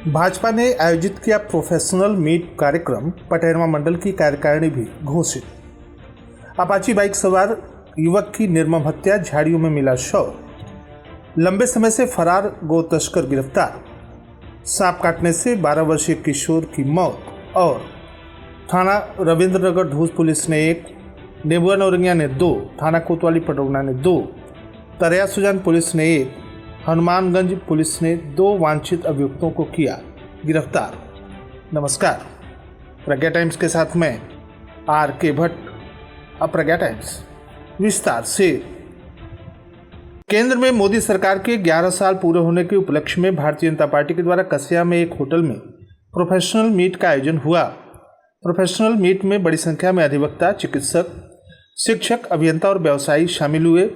भाजपा ने आयोजित किया प्रोफेशनल मीट कार्यक्रम। पटेरवा मंडल की कार्यकारिणी भी घोषित। अपाची बाइक सवार युवक की निर्मम हत्या, झाड़ियों में मिला शव। लंबे समय से फरार गो तस्कर गिरफ्तार। सांप काटने से 12 वर्षीय किशोर की मौत। और थाना रविंद्रनगर ढूस पुलिस ने 1, नेबुआ नौरंगिया ने 2, थाना कोतवाली पटौना ने 2, तरया सुजान पुलिस ने 1, हनुमानगंज पुलिस ने 2 वांछित अभियुक्तों को किया गिरफ्तार। नमस्कार, प्रज्ञा टाइम्स के साथ मैं RK भट्ट। अब प्रज्ञा टाइम्स विस्तार से। केंद्र में मोदी सरकार के 11 साल पूरे होने के उपलक्ष्य में भारतीय जनता पार्टी के द्वारा कसिया में एक होटल में प्रोफेशनल मीट का आयोजन हुआ। प्रोफेशनल मीट में बड़ी संख्या में अधिवक्ता, चिकित्सक, शिक्षक, अभियंता और व्यवसायी शामिल हुए।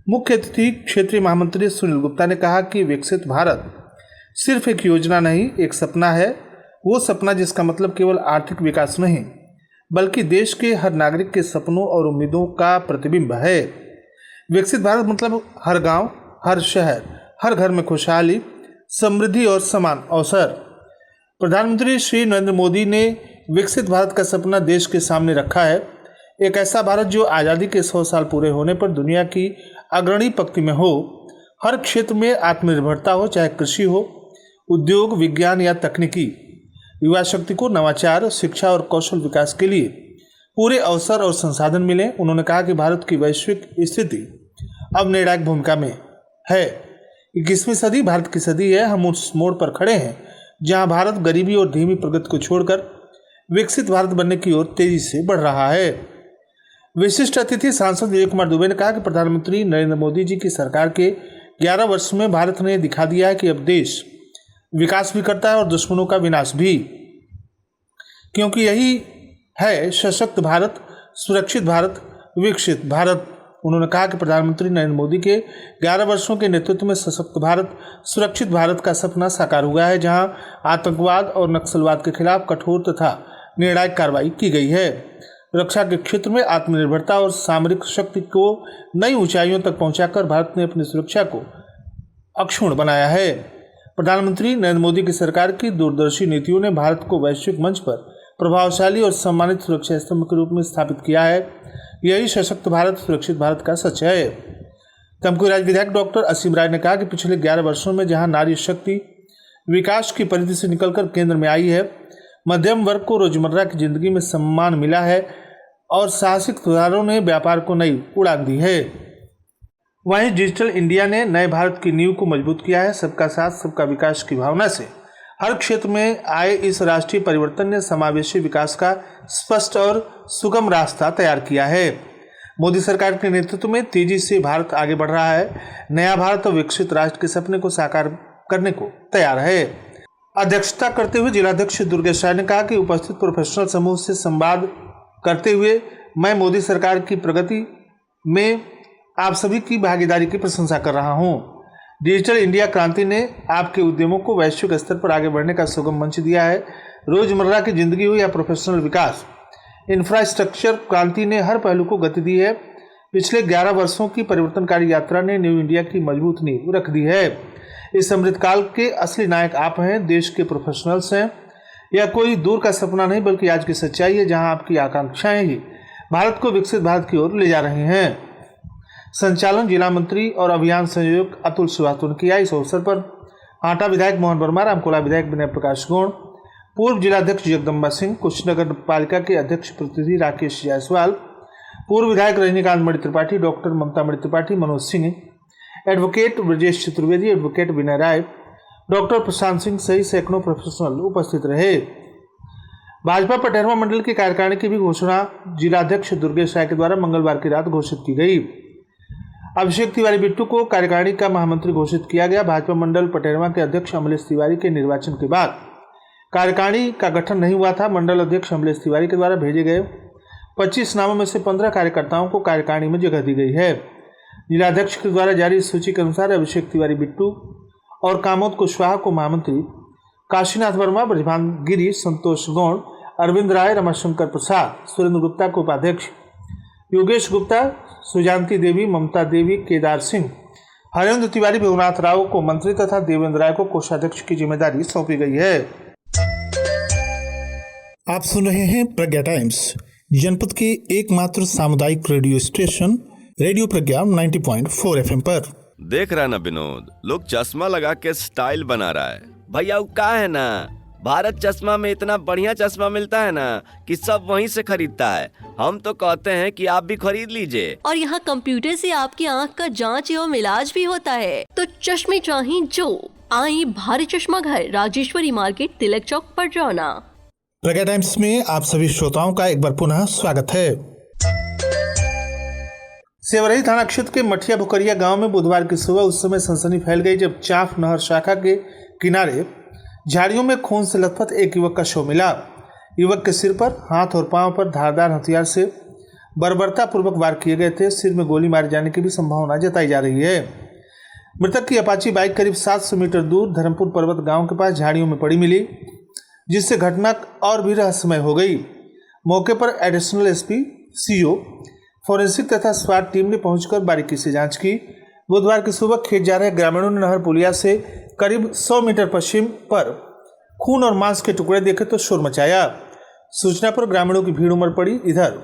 मुख्य अतिथि क्षेत्रीय महामंत्री सुनील गुप्ता ने कहा कि विकसित भारत सिर्फ एक योजना नहीं, एक सपना है। वो सपना जिसका मतलब केवल आर्थिक विकास नहीं, बल्कि देश के हर नागरिक के सपनों और उम्मीदों का प्रतिबिंब है। विकसित भारत मतलब हर गांव, हर शहर, हर घर में खुशहाली, समृद्धि और समान अवसर। प्रधानमंत्री श्री नरेंद्र मोदी ने विकसित भारत का सपना देश के सामने रखा है। एक ऐसा भारत जो आज़ादी के 100 साल पूरे होने पर दुनिया की अग्रणी पंक्ति में हो, हर क्षेत्र में आत्मनिर्भरता हो, चाहे कृषि हो, उद्योग, विज्ञान या तकनीकी। युवा शक्ति को नवाचार, शिक्षा और कौशल विकास के लिए पूरे अवसर और संसाधन मिले। उन्होंने कहा कि भारत की वैश्विक स्थिति अब निर्णायक भूमिका में है। 21वीं सदी भारत की सदी है। हम उस मोड़ पर खड़े हैं जहां भारत गरीबी और धीमी प्रगति को छोड़कर विकसित भारत बनने की ओर तेजी से बढ़ रहा है। विशिष्ट अतिथि सांसद विजय कुमार दुबे ने कहा कि प्रधानमंत्री नरेंद्र मोदी जी की सरकार के 11 वर्ष में भारत ने दिखा दिया है कि अब देश विकास भी करता है और दुश्मनों का विनाश भी, क्योंकि यही है सशक्त भारत, सुरक्षित भारत, विकसित भारत। उन्होंने कहा कि प्रधानमंत्री नरेंद्र मोदी के 11 वर्षों के नेतृत्व में सशक्त भारत, सुरक्षित भारत का सपना साकार हुआ है, जहां आतंकवाद और नक्सलवाद के खिलाफ कठोर तथा निर्णायक कार्रवाई की गई है। रक्षा के क्षेत्र में आत्मनिर्भरता और सामरिक शक्ति को नई ऊंचाइयों तक पहुंचाकर भारत ने अपनी सुरक्षा को अक्षुण्ण बनाया है। प्रधानमंत्री नरेंद्र मोदी की सरकार की दूरदर्शी नीतियों ने भारत को वैश्विक मंच पर प्रभावशाली और सम्मानित सुरक्षा स्तंभ के रूप में स्थापित किया है। यही सशक्त भारत, सुरक्षित भारत का सच है। तमकुही राज्य विधायक डॉक्टर असीम राय ने कहा कि पिछले 11 वर्षों में जहां नारी शक्ति विकास की परिधि से निकलकर केंद्र में आई है, मध्यम वर्ग को रोजमर्रा की जिंदगी में सम्मान मिला है और साहसिक सुधारों ने व्यापार को नई उड़ान दी है। वहीं डिजिटल इंडिया ने नए भारत की नींव को मजबूत किया है। सबका साथ, सबका विकास की भावना से हर क्षेत्र में आए इस राष्ट्रीय परिवर्तन ने समावेशी विकास का स्पष्ट और सुगम रास्ता तैयार किया है। मोदी सरकार के नेतृत्व में तेजी से भारत आगे बढ़ रहा है। नया भारत और विकसित राष्ट्र के सपने को साकार करने को तैयार है। अध्यक्षता करते हुए जिलाध्यक्ष दुर्गेश राय ने कहा कि उपस्थित प्रोफेशनल समूह से संवाद करते हुए मैं मोदी सरकार की प्रगति में आप सभी की भागीदारी की प्रशंसा कर रहा हूं। डिजिटल इंडिया क्रांति ने आपके उद्यमों को वैश्विक स्तर पर आगे बढ़ने का सुगम मंच दिया है। रोजमर्रा की जिंदगी हो या प्रोफेशनल विकास, इंफ्रास्ट्रक्चर क्रांति ने हर पहलू को गति दी है। पिछले 11 वर्षों की परिवर्तनकारी यात्रा ने न्यू इंडिया की मजबूत नींव रख दी है। इस अमृतकाल के असली नायक आप हैं, देश के प्रोफेशनल्स हैं। यह कोई दूर का सपना नहीं, बल्कि आज की सच्चाई है, जहां आपकी आकांक्षाएं ही भारत को विकसित भारत की ओर ले जा रही हैं। संचालन जिला मंत्री और अभियान संयोजक अतुल श्रीवास्तव ने किया। इस अवसर पर हाटा विधायक मोहन वर्मा, रामकोला विधायक विनय प्रकाश गौड़, पूर्व जिलाध्यक्ष जगदम्बा सिंह, कुशीनगर पालिका के अध्यक्ष प्रतिनिधि राकेश जायसवाल, पूर्व विधायक रजनीकांत मणि त्रिपाठी, डॉक्टर ममता मणि त्रिपाठी, मनोज सिंह, एडवोकेट ब्रजेश चतुर्वेदी, एडवोकेट विनय राय, डॉक्टर प्रशांत सिंह सहित सैकड़ों प्रोफेशनल उपस्थित रहे। भाजपा पटेरवा मंडल की कार्यकारिणी की भी घोषणा जिलाध्यक्ष दुर्गेश राय के द्वारा मंगलवार की रात घोषित की गई। अभिषेक तिवारी बिट्टू को कार्यकारिणी का महामंत्री घोषित किया गया। भाजपा मंडल पटेरवा के अध्यक्ष अमलेश तिवारी के निर्वाचन के बाद कार्यकारिणी का गठन नहीं हुआ था। मंडल अध्यक्ष अमलेश तिवारी के द्वारा भेजे गए 25 नामों में से 15 कार्यकर्ताओं को कार्यकारिणी में जगह दी गई है। जिलाध्यक्ष के द्वारा जारी सूची के अनुसार अभिषेक तिवारी बिट्टू और कामोद कुशवाहा को महामंत्री, काशीनाथ वर्मा, ब्रजभान गिरी, संतोष गौड़, अरविंद राय, रमाशंकर प्रसाद, सुरेंद्र गुप्ता को उपाध्यक्ष, योगेश गुप्ता, सुजांति देवी, ममता देवी, केदार सिंह, हरेंद्र तिवारी भुवनाथ राव को मंत्री तथा देवेंद्र राय को कोषाध्यक्ष की जिम्मेदारी सौंपी गई है। आप सुन रहे हैं प्रज्ञा टाइम्स, जनपद के एकमात्र सामुदायिक रेडियो स्टेशन रेडियो प्रज्ञा 90.4 FM पर। देख रहा ना विनोद, लोग चश्मा लगा के स्टाइल बना रहा है। भैया वो का है ना, भारत चश्मा में इतना बढ़िया चश्मा मिलता है ना कि सब वहीं से खरीदता है। हम तो कहते हैं कि आप भी खरीद लीजिए। और यहाँ कंप्यूटर से आपकी आँख का जांच एवं इलाज भी होता है। तो चश्मे चाहिए जो, आई भारत चश्मा घर, राजेश्वरी मार्केट, तिलक चौक, पटरौना। प्रज्ञा टाइम्स में आप सभी श्रोताओं का एक बार पुनः स्वागत है। सेवरही थाना क्षेत्र के मठिया भुकरिया गांव में बुधवार की सुबह उस समय सनसनी फैल गई जब चाफ नहर शाखा के किनारे झाड़ियों में खून से लथपथ एक युवक का शव मिला। युवक के सिर पर, हाथ और पांव पर धारदार हथियार से बर्बरतापूर्वक वार किए गए थे। सिर में गोली मारे जाने की भी संभावना जताई जा रही है। मृतक की अपाची बाइक करीब 700 मीटर दूर धर्मपुर पर्वत गांव के पास झाड़ियों में पड़ी मिली, जिससे घटना और भी रहस्यमय हो गई। मौके पर एडिशनल एसपी, सीओ, फोरेंसिक तथा स्वाट टीम ने पहुंचकर बारीकी से जांच की। बुधवार की सुबह खेत जा रहे ग्रामीणों ने नहर पुलिया से करीब 100 मीटर पश्चिम पर खून और मांस के टुकड़े देखे तो शोर मचाया। सूचना पर ग्रामीणों की भीड़ उमड़ पड़ी। इधर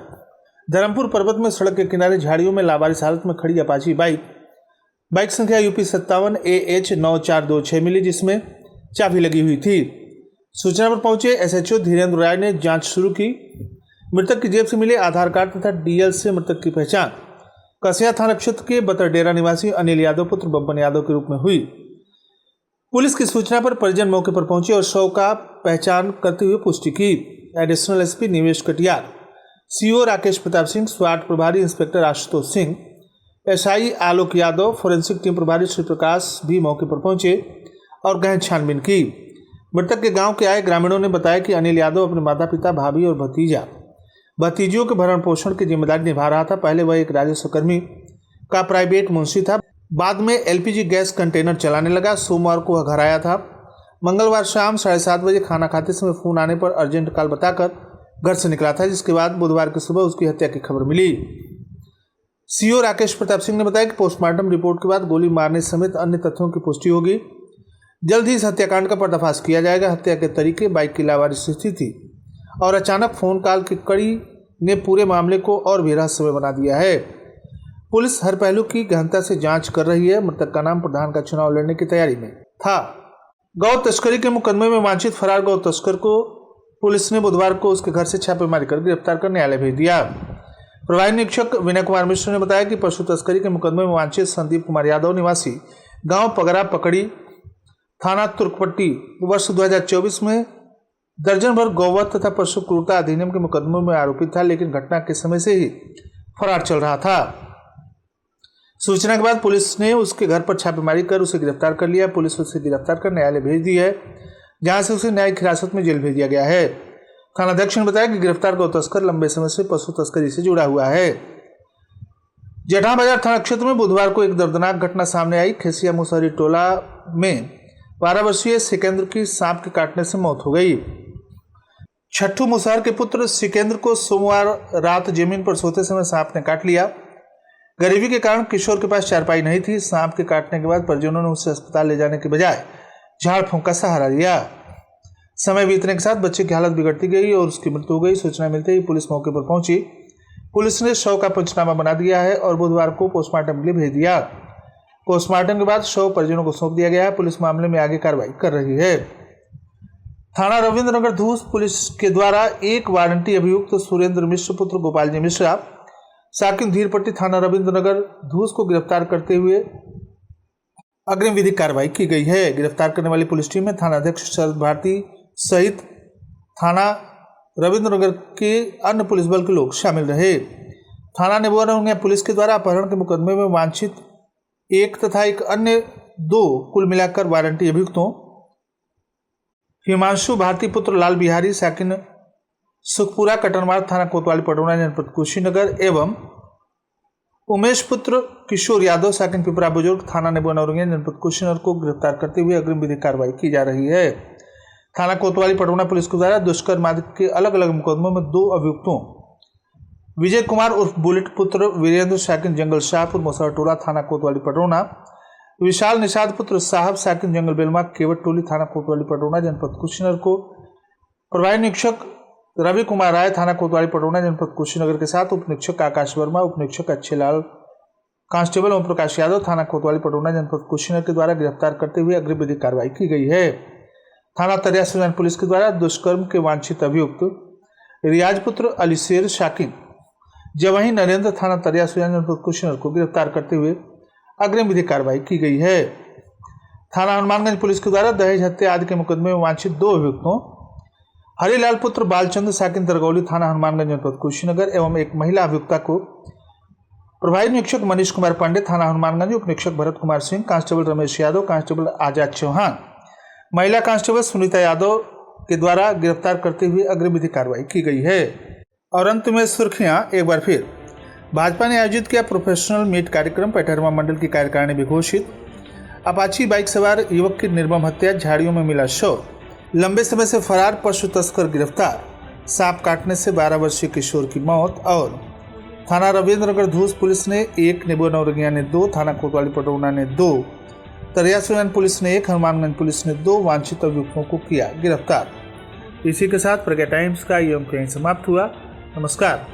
धर्मपुर पर्वत में सड़क के किनारे झाड़ियों में लावारिस हालत में खड़ी अपाची बाइक संख्या UP 57 AH 9426 मिली, जिसमें चाबी लगी हुई थी। सूचना पर पहुंचे SHO धीरेन्द्र राय ने जांच शुरू की। मृतक की जेब से मिले आधार कार्ड तथा DL से मृतक की पहचान कसिया थाना क्षेत्र के बतरडेरा निवासी अनिल यादव पुत्र बब्बन यादव के रूप में हुई। पुलिस की सूचना पर परिजन मौके पर पहुंचे और शव का पहचान करते हुए पुष्टि की। एडिशनल एसपी निवेश कटियार, CO राकेश प्रताप सिंह, स्वाट प्रभारी इंस्पेक्टर आशुतोष सिंह, SI आलोक यादव, फोरेंसिक टीम प्रभारी श्री प्रकाश भी मौके पर पहुंचे और गहन छानबीन की। मृतक के गांव के आए ग्रामीणों ने बताया कि अनिल यादव अपने माता पिता, भाभी और भतीजियों के भरण पोषण की जिम्मेदारी निभा रहा था। पहले वह एक राजस्व कर्मी का प्राइवेट मुंशी था, बाद में LPG गैस कंटेनर चलाने लगा। सोमवार को वह घर आया था। मंगलवार शाम 7:30 बजे खाना खाते समय फोन आने पर अर्जेंट कॉल बताकर घर से निकला था, जिसके बाद बुधवार की सुबह उसकी हत्या की खबर मिली। CO राकेश प्रताप सिंह ने बताया कि पोस्टमार्टम रिपोर्ट के बाद गोली मारने समेत अन्य तथ्यों की पुष्टि होगी। जल्द ही इस हत्याकांड का पर्दाफाश किया जाएगा। हत्या के तरीके, बाइक की लावारिस स्थिति और अचानक फोन कॉल की कड़ी ने पूरे मामले को और भी रहस्यमय बना दिया है। पुलिस हर पहलू की गहनता से जांच कर रही है। मृतक का नाम प्रधान का चुनाव लड़ने की तैयारी में था। गौ तस्करी के मुकदमे में वांछित फरार गौ तस्कर को पुलिस ने बुधवार को उसके घर से छापेमारी कर गिरफ्तार कर न्यायालय भेज दिया। प्रभारी निरीक्षक विनय कुमार मिश्र ने बताया कि पशु तस्करी के मुकदमे में वांछित संदीप कुमार यादव निवासी गाँव पगरा पकड़ी, थाना तुर्कपट्टी, वर्ष 2024 में दर्जन भर गौवध तथा पशु क्रूरता अधिनियम के मुकदमों में आरोपित था, लेकिन घटना के समय से ही फरार चल रहा था। सूचना के बाद पुलिस ने उसके घर पर छापेमारी कर उसे गिरफ्तार कर लिया। पुलिस उसे गिरफ्तार कर न्यायालय भेज दी है, जहां से उसे न्यायिक हिरासत में जेल भेज दिया गया है। थानाध्यक्ष ने बताया कि गिरफ्तार गौ तस्कर लंबे समय से पशु तस्करी से जुड़ा हुआ है। जेठा बाजार थाना क्षेत्र में बुधवार को एक दर्दनाक घटना सामने आई। खेसिया मुसहरी टोला में 12 वर्षीय सिकेंद्र की सांप के काटने से मौत हो गई। छठू मुसहर के पुत्र सिकेंद्र को सोमवार रात जमीन पर सोते समय सांप ने काट लिया। गरीबी के कारण किशोर के पास चारपाई नहीं थी। सांप के काटने के बाद परिजनों ने उसे अस्पताल ले जाने के बजाय झाड़ फूंक का सहारा लिया। समय बीतने के साथ बच्चे की हालत बिगड़ती गई और उसकी मृत्यु हो गई। सूचना मिलते ही पुलिस मौके पर पहुंची। पुलिस ने शव का पंचनामा बना दिया है और बुधवार को पोस्टमार्टम के लिए भेज दिया। पोस्टमार्टम के बाद शव परिजनों को सौंप दिया गया है। पुलिस मामले में आगे कार्रवाई कर रही है। थाना रविंद्रनगर धूस पुलिस के द्वारा एक वारंटी अभियुक्त सुरेंद्र मिश्र पुत्र गोपाल जी मिश्रा, साकिन धीरपट्टी, थाना रविंद्रनगर धूस को गिरफ्तार करते हुए अग्रिम विधिक कार्रवाई की गई है। गिरफ्तार करने वाली पुलिस टीम में थानाध्यक्ष शरद भारती सहित थाना रविंद्रनगर के अन्य पुलिस बल के लोग शामिल रहे। थाना नेबुआ पुलिस के द्वारा अपहरण के मुकदमे में वांछित एक तथा एक अन्य 2 कुल मिलाकर वारंटी अभियुक्तों हिमांशु भारती पुत्र लाल बिहारी, साकिन सुखपुरा, कटनमार्ग, थाना कोतवाली पटौना, जनपद कुशीनगर एवं उमेश पुत्र किशोर यादव, साकिन पिपरा बुजुर्ग, थाना नेबुआ नौरंगिया, जनपद कुशीनगर को गिरफ्तार करते हुए अग्रिम विधिक कार्रवाई की जा रही है। थाना कोतवाली पटौना पुलिस के द्वारा दुष्कर्म आदि के अलग अलग मुकदमों में 2 अभियुक्तों विजय कुमार उर्फ बुलेट पुत्र वीरेंद्र, साकिन जंगल शाहपुर, मुसहर टोला, थाना कोतवाली पटौना, विशाल निषाद पुत्र साहब साकिन जंगल बेलमा केवट टोली थाना कोतवाली पटौना जनपद कुशीनगर को प्रभारी निरीक्षक रवि कुमार राय थाना कोतवाली पटौना जनपद कुशीनगर के साथ उप निरीक्षक आकाश वर्मा, उप निरीक्षक अच्छेलाल, कांस्टेबल ओम प्रकाश यादव थाना कोतवाली पटौना जनपद कुशीनगर के द्वारा गिरफ्तार करते हुए अग्रिम विधिक कार्रवाई की गई है। थाना तरिया सुजान पुलिस के द्वारा दुष्कर्म के वांछित अभियुक्त रियाजपुत्र अलीशेर शाकिन जवाही नरेंद्र थाना तरिया सुजान जनपद कुशीनगर को गिरफ्तार करते हुए अग्रिम विधिक कार्रवाई की गई है। थाना हनुमानगंज पुलिस के द्वारा दहेज हत्या आदि के मुकदमे में वांछित 2 अभियुक्तों हरिलाल पुत्र बालचंद्र साकिन दरगौली थाना हनुमानगंज जनपद कुशीनगर एवं एक महिला अभियुक्ता को प्रभारी निरीक्षक मनीष कुमार पांडे थाना हनुमानगंज, उप निरीक्षक भरत कुमार सिंह, कांस्टेबल रमेश यादव, कांस्टेबल आजाद चौहान, महिला कांस्टेबल सुनीता यादव के द्वारा गिरफ्तार करते हुए अग्रिम विधिक कार्रवाई की गई है। और अंत में सुर्खियां एक बार फिर। भाजपा ने आयोजित किया प्रोफेशनल मीट कार्यक्रम, पटेरमा मंडल की कार्यकारिणी भी घोषित। अपाची बाइक सवार युवक की निर्मम हत्या, झाड़ियों में मिला शव। लंबे समय से फरार पशु तस्कर गिरफ्तार, सांप काटने से 12 वर्षीय किशोर की मौत। और थाना रविंद्रनगर धूस पुलिस ने 1, नेबो नवरंगिया ने 2, थाना कोतवाली पटौना ने 2, तरिया सुजान पुलिस ने 1, हनुमानगंज पुलिस ने 2 वांछित अभियुक्तों को किया गिरफ्तार। इसी के साथ प्रज्ञा टाइम्स का ये अंक यहीं समाप्त हुआ। नमस्कार।